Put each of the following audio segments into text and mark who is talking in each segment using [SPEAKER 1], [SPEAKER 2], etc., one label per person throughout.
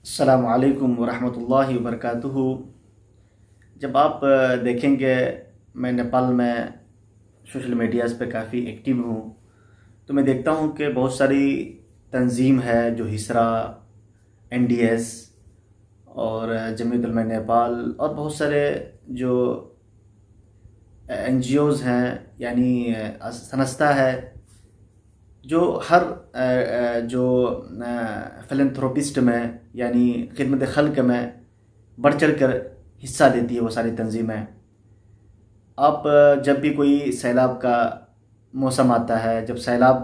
[SPEAKER 1] السلام علیکم ورحمۃ اللہ وبرکاتہ۔ جب آپ دیکھیں گے، میں نیپال میں سوشل میڈیاز پہ کافی ایکٹیو ہوں، تو میں دیکھتا ہوں کہ بہت ساری تنظیم ہے جو ہسرا، NDS اور جمعیت علماء نیپال اور بہت سارے جو NGOز ہیں، یعنی سنستھا ہے، جو ہر جو فلنتھروپسٹ میں یعنی خدمت خلق میں بڑھ چڑھ کر حصہ لیتی ہے وہ ساری تنظیمیں۔ آپ جب بھی کوئی سیلاب کا موسم آتا ہے، جب سیلاب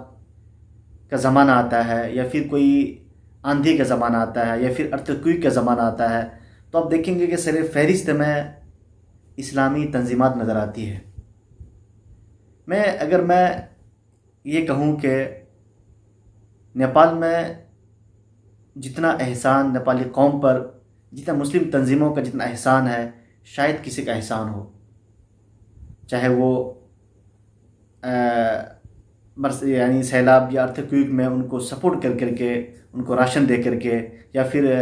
[SPEAKER 1] کا زمانہ آتا ہے، یا پھر کوئی آندھی کا زمانہ آتا ہے، یا پھر ارتھکویک کا زمانہ آتا ہے، تو آپ دیکھیں گے کہ سر فہرست میں اسلامی تنظیمات نظر آتی ہے۔ اگر میں یہ کہوں کہ نیپال میں جتنا احسان نیپالی قوم پر، جتنا مسلم تنظیموں کا جتنا احسان ہے، شاید کسی کا احسان ہو، چاہے وہ یعنی سیلاب یا ارتھکویک میں ان کو سپورٹ کر کر کے، ان کو راشن دے کر کے، یا پھر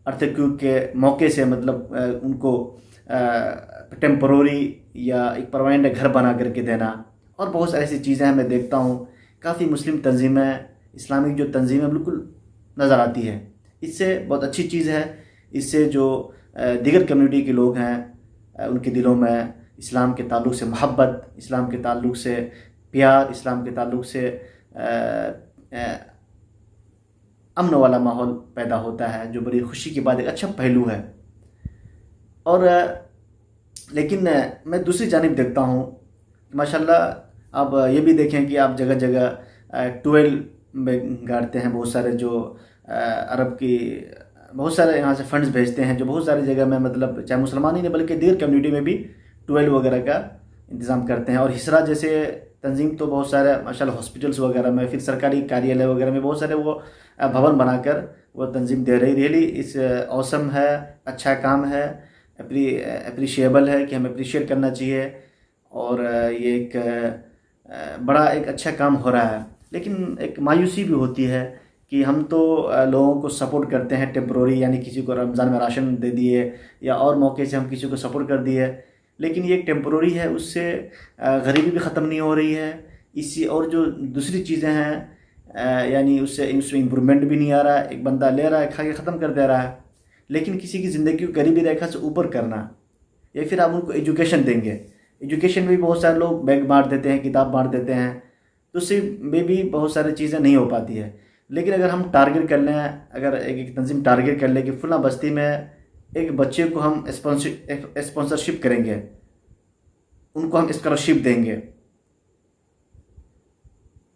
[SPEAKER 1] ارتھکویک کے موقع سے مطلب ان کو ٹیمپروری یا ایک پرماننٹ گھر بنا کر کے دینا، اور بہت ساری ایسی چیزیں میں دیکھتا ہوں۔ کافی مسلم تنظیمیں، اسلامک جو تنظیمیں بالکل نظر آتی ہے۔ اس سے بہت اچھی چیز ہے، اس سے جو دیگر کمیونٹی کے لوگ ہیں ان کے دلوں میں اسلام کے تعلق سے محبت، اسلام کے تعلق سے پیار، اسلام کے تعلق سے امن والا ماحول پیدا ہوتا ہے، جو بڑی خوشی کی بات، ایک اچھا پہلو ہے۔ اور لیکن میں دوسری جانب دیکھتا ہوں کہ ماشاءاللہ آپ یہ بھی دیکھیں کہ آپ جگہ جگہ ٹویل میں گاڑتے ہیں، بہت سارے جو عرب کی بہت سارے یہاں سے فنڈز بھیجتے ہیں، جو بہت ساری جگہ میں مطلب چاہے مسلمان ہی نہیں بلکہ دیگر کمیونٹی میں بھی ٹویل وغیرہ کا انتظام کرتے ہیں۔ اور ہسرا جیسے تنظیم تو بہت سارے ماشاءاللہ ہاسپٹلس وغیرہ میں، پھر سرکاری کاریالیہ وغیرہ میں بہت سارے وہ بھون بنا کر وہ تنظیم دے رہی۔ ریئلی اس اوسم ہے، اچھا کام ہے، اپریشیبل ہے کہ ہمیں اپریشیٹ کرنا چاہیے، اور یہ ایک بڑا ایک اچھا کام ہو رہا ہے۔ لیکن ایک مایوسی بھی ہوتی ہے کہ ہم تو لوگوں کو سپورٹ کرتے ہیں ٹیمپروری، یعنی کسی کو رمضان میں راشن دے دیے یا اور موقع سے ہم کسی کو سپورٹ کر دیے، لیکن یہ ایک ٹیمپروری ہے، اس سے غریبی بھی ختم نہیں ہو رہی ہے، اور جو دوسری چیزیں ہیں یعنی اس میں امپرومنٹ بھی نہیں آ رہا ہے۔ ایک بندہ لے رہا ہے، کھا کے ختم کر دے رہا ہے، لیکن کسی کی زندگی کو غریبی ریکھا سے اوپر کرنا، یا پھر آپ ان کو ایجوکیشن دیں گے۔ ایجوکیشن میں بھی بہت سارے لوگ بیگ بانٹ دیتے ہیں، کتاب بانٹ دیتے ہیں، تو اس سے میں بھی بہت ساری چیزیں نہیں ہو پاتی ہے۔ لیکن اگر ہم ٹارگٹ کر لیں، اگر ایک تنظیم ٹارگٹ کر لے کہ فلاں بستی میں ایک بچے کو ہم اسپانسرشپ کریں گے، ان کو ہم اسکالرشپ دیں گے۔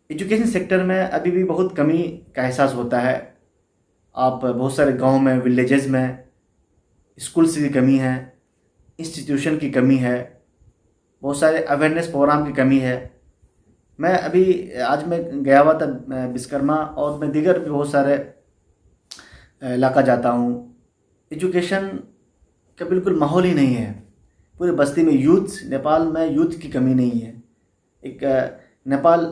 [SPEAKER 1] ایجوکیشن سیکٹر میں ابھی بھی بہت کمی کا احساس ہوتا ہے۔ آپ بہت سارے گاؤں میں، ولیجز میں اسکولس کی کمی ہے، انسٹیٹیوشن کی کمی ہے، بہت سارے اویئرنیس پروگرام کی کمی ہے۔ آج میں گیا ہوا تھا بسکرما، اور میں دیگر بھی بہت سارے علاقہ جاتا ہوں، ایجوکیشن کا بالکل ماحول ہی نہیں ہے۔ پورے بستی میں نیپال میں یوتھ کی کمی نہیں ہے۔ ایک Nepal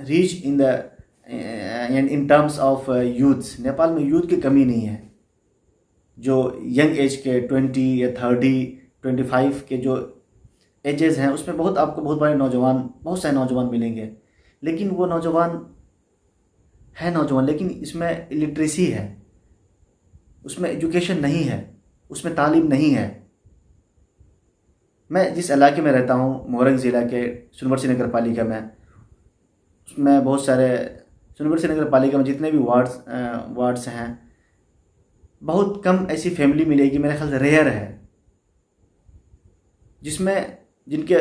[SPEAKER 1] reach in terms of youth, Nepal میں یوتھ کی کمی نہیں ہے۔ جو ینگ ایج کے 20 یا 30 25 کے جو ایجز ہیں، اس میں آپ کو بہت سارے نوجوان ملیں گے، لیکن وہ نوجوان لیکن اس میں الٹریسی ہے، اس میں ایجوکیشن نہیں ہے، اس میں تعلیم نہیں ہے۔ میں جس علاقے میں رہتا ہوں، مورنگ ضلع کے سنورسی نگر پالیکا میں، اس میں بہت سارے سنورسی نگر پالیکا میں جتنے بھی وارڈس ہیں، بہت کم ایسی فیملی ملے گی، میرے خیال سے ریئر ہے، جن کے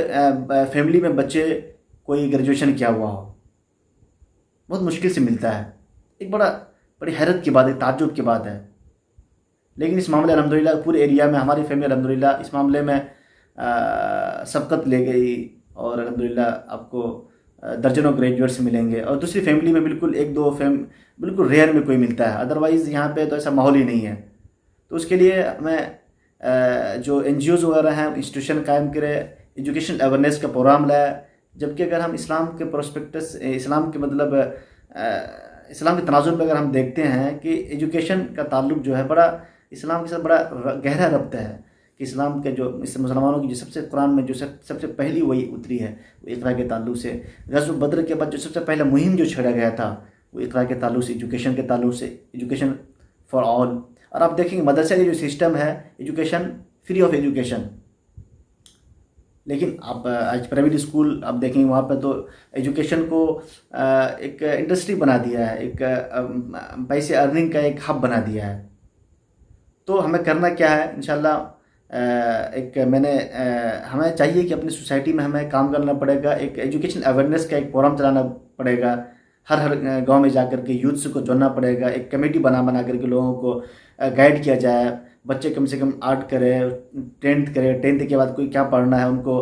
[SPEAKER 1] فیملی میں بچے کوئی گریجویشن کیا ہوا ہو۔ بہت مشکل سے ملتا ہے، ایک بڑی حیرت کی بات ہے، تعجب کی بات ہے۔ لیکن اس معاملے الحمدللہ پورے ایریا میں ہماری فیملی الحمدللہ اس معاملے میں سبقت لے گئی، اور الحمدللہ آپ کو درجنوں گریجویٹس ملیں گے، اور دوسری فیملی میں بالکل ایک دو بالکل ریئر میں کوئی ملتا ہے، ادروائز یہاں پہ تو ایسا ماحول ہی نہیں ہے۔ تو اس کے لیے میں جو NGOز وغیرہ ہیں، انسٹیٹیوشن قائم کرے، ایجوکیشن اویئرنیس کا پروگرام لائے، جبکہ اگر ہم اسلام کے پروسپیکٹس، اسلام کے مطلب اسلام کے تناظر میں اگر ہم دیکھتے ہیں کہ ایجوکیشن کا تعلق جو ہے بڑا اسلام کے ساتھ بڑا گہرا ربط ہے، کہ اسلام کے جو مسلمانوں کی جو سب سے قرآن میں جو سب سے پہلی وہی اتری ہے وہ اقرا کے تعلق سے، غزوہ بدر کے بعد جو سب سے پہلا مہم جو چھیڑا گیا تھا وہ اقرا کے تعلق سے، ایجوکیشن کے تعلق سے، ایجوکیشن فار آل۔ اور آپ دیکھیں گے مدرسے کا جو سسٹم ہے ایجوکیشن فری آف ایجوکیشن، لیکن آپ آج پرائیویٹ اسکول آپ دیکھیں گے وہاں پہ تو ایجوکیشن کو ایک انڈسٹری بنا دیا ہے، ایک پیسے ارننگ کا ایک ہب بنا دیا ہے۔ تو ہمیں کرنا کیا ہے انشاءاللہ، ہمیں چاہیے کہ اپنی سوسائٹی میں ہمیں کام کرنا پڑے گا، ایک ایجوکیشن اویئرنیس کا ایک پروگرام چلانا پڑے گا، ہر گاؤں میں جا کر کے یوتھس کو جوڑنا پڑے گا، ایک کمیٹی بنا کر کے لوگوں کو گائیڈ کیا جائے، بچے کم سے کم 8 کرے، 10th کرے، 10th کے بعد کوئی کیا پڑھنا ہے ان کو،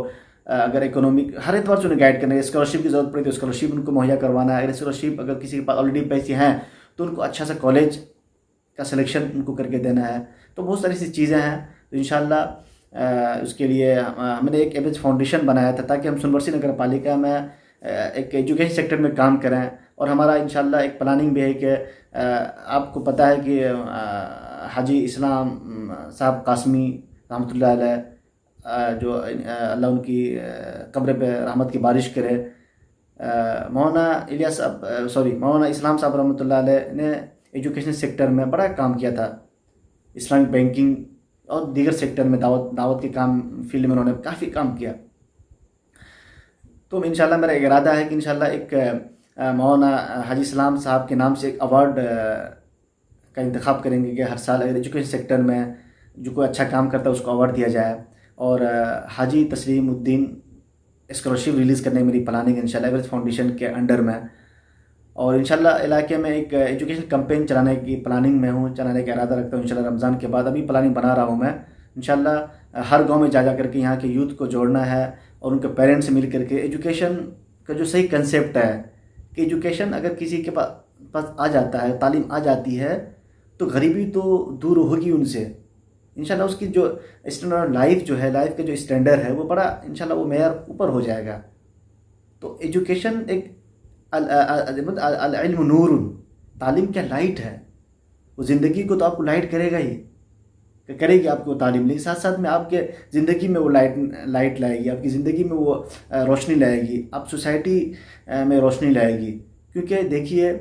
[SPEAKER 1] اگر اکنامک ہر اعتبار سے انہیں گائیڈ کرنا ہے، اسکالرشپ کی ضرورت پڑے تو اسکالرشپ ان کو مہیا کروانا ہے، اگر اسکالرشپ اگر کسی کے پاس آلریڈی پیسے ہیں تو ان کو اچھا سا کالج کا سلیکشن ان کو کر کے دینا ہے۔ تو بہت ساری سی چیزیں ہیں، تو انشاءاللہ اس کے لیے ہم نے ایک ایبج فاؤنڈیشن بنایا تھا تاکہ ہم سنورسی نگر پالیکا میں ایک ایجوکیشن سیکٹر میں کام کریں، اور ہمارا انشاءاللہ ایک پلاننگ بھی ہے کہ آپ کو پتہ ہے کہ حاجی اسلام صاحب قاسمی رحمۃ اللہ علیہ، جو اللہ ان کی قبر پہ رحمت کی بارش کرے، مولانا اسلام صاحب رحمۃ اللہ علیہ نے ایجوکیشن سیکٹر میں بڑا کام کیا تھا، اسلامک بینکنگ اور دیگر سیکٹر میں دعوت کے کام فیلڈ میں انہوں نے کافی کام کیا۔ تو انشاءاللہ میرا ایک ارادہ ہے کہ انشاءاللہ ایک مولانا حاجی اسلام صاحب کے نام سے ایک ایوارڈ کا انتخاب کریں گے کہ ہر سال اگر ایجوکیشن سیکٹر میں جو کوئی اچھا کام کرتا ہے اس کو ایوارڈ دیا جائے، اور حاجی تسلیم الدین اسکالرشپ ریلیز کرنے میری پلاننگ ہے انشاءاللہ ایوریج فاؤنڈیشن کے انڈر میں، اور انشاءاللہ علاقے میں ایک ایجوکیشن کمپین چلانے کی پلاننگ میں ہوں، چلانے کا ارادہ رکھتا ہوں انشاءاللہ رمضان کے بعد، ابھی پلاننگ بنا رہا ہوں میں انشاءاللہ ہر گاؤں میں جا کر کے یہاں کے یوتھ کو جوڑنا ہے، اور ان کے پیرنٹس سے مل کر کے ایجوکیشن کا جو صحیح کنسیپٹ ہے کہ ایجوکیشن اگر کسی کے پاس آ جاتا ہے، تعلیم آ جاتی ہے تو غریبی تو دور ہوگی ان سے، انشاءاللہ اس کی جو اسٹینڈرڈ لائف جو ہے، لائف کا جو اسٹینڈرڈ ہے وہ بڑا انشاءاللہ وہ معیار اوپر ہو جائے گا۔ تو ایجوکیشن ایک العلم نور، تعلیم کیا لائٹ ہے، وہ زندگی کو تو آپ کو لائٹ کرے گا ہی، کرے گی آپ کو تعلیم، لیکن ساتھ ساتھ میں آپ کے زندگی میں وہ لائٹ لائے گی، آپ کی زندگی میں وہ روشنی لائے گی، آپ سوسائٹی میں روشنی لائے گی، کیونکہ دیکھیے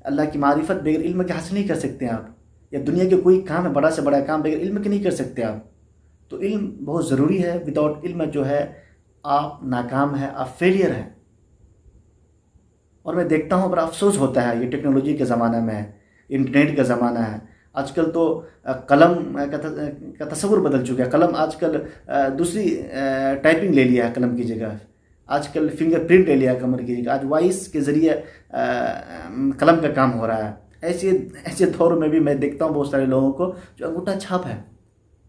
[SPEAKER 1] اللہ کی معرفت بغیر علم کے حاصل نہیں کر سکتے آپ، یا دنیا کے کوئی کام ہے بڑا سے بڑا کام بغیر علم کے نہیں کر سکتے آپ، تو علم بہت ضروری ہے، وداؤٹ علم جو ہے آپ ناکام ہیں، آپ فیلئر ہیں۔ اور میں دیکھتا ہوں بڑا افسوس ہوتا ہے، یہ ٹیکنالوجی کے زمانہ میں ہے، انٹرنیٹ کا زمانہ ہے، آج کل تو قلم کا تصور بدل چکا ہے، قلم آج کل دوسری ٹائپنگ لے لیا ہے قلم کی جگہ، آج کل فنگر پرنٹ لے لیا ہے کمر کی جگہ، آج وائس کے ذریعے قلم کا کام ہو رہا ہے۔ ایسے دور میں بھی میں دیکھتا ہوں بہت سارے لوگوں کو جو انگوٹھا چھاپ ہے،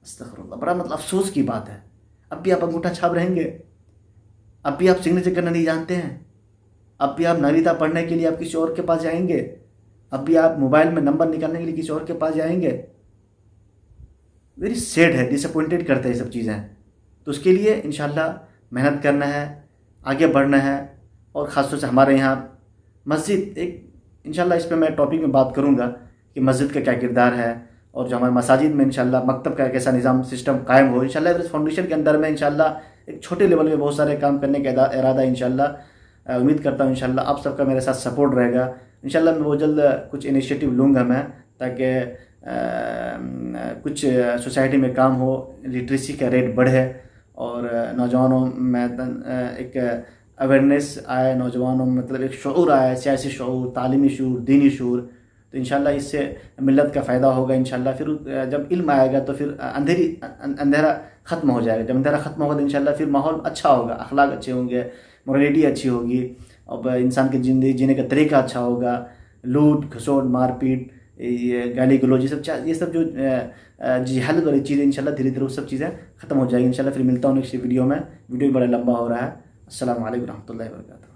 [SPEAKER 1] استغفر اللہ، بڑا مطلب افسوس کی بات ہے، اب بھی آپ انگوٹھا چھاپ رہیں گے، اب بھی آپ سگنیچر کرنا نہیں جانتے ہیں، اب بھی آپ ناریتا پڑھنے کے لیے آپ کسی اور کے پاس جائیں گے، اب بھی آپ موبائل میں نمبر نکالنے کے لیے کسی اور کے پاس جائیں گے۔ ویری سیڈ ہے، ڈس اپوائنٹڈ کرتا ہے یہ سب چیزیں، تو اس کے لیے انشاءاللہ محنت کرنا ہے، آگے بڑھنا ہے، اور خاص طور سے ہمارے یہاں مسجد ایک انشاءاللہ اس پہ میں ٹاپک میں بات کروں گا کہ مسجد کا کیا کردار ہے، اور جو ہمارے مساجد میں انشاءاللہ مکتب کا کیسا نظام سسٹم قائم ہو، انشاءاللہ ایوریج فاؤنڈیشن کے اندر میں انشاءاللہ ایک چھوٹے لیول میں بہت سارے کام کرنے کا ارادہ انشاءاللہ، امید کرتا ہوں انشاءاللہ آپ سب کا میرے ساتھ سپورٹ رہے گا، انشاءاللہ میں بہت جلد کچھ انیشیٹو لوں گا میں، تاکہ کچھ سوسائٹی میں کام ہو، لٹریسی کا ریٹ بڑھے، اور نوجوانوں میں ایک اویئرنیس آئے، نوجوانوں میں مطلب ایک شعور آئے، سیاسی شعور، تعلیمی شعور، دینی شعور، تو انشاءاللہ اس سے ملت کا فائدہ ہوگا انشاءاللہ۔ پھر جب علم آئے گا تو پھر اندھیرا ختم ہو جائے گا، جب اندھیرا ختم ہوگا تو انشاءاللہ پھر ماحول اچھا ہوگا، اخلاق اچھے ہوں گے، موریلٹی اچھی ہوگی، اور انسان کی زندگی جینے کا طریقہ اچھا ہوگا، لوٹ کھسوٹ مار پیٹ، گالی گلوچ، یہ سب جو جہالت والی چیزیں انشاءاللہ دھیرے دھیرے وہ سب چیزیں ختم ہو جائیں گی انشاءاللہ۔ پھر ملتا ہوں نیکسٹ ویڈیو میں، ویڈیو بڑا لمبا ہو رہا ہے۔ السلام علیکم ورحمۃ اللہ وبرکاتہ۔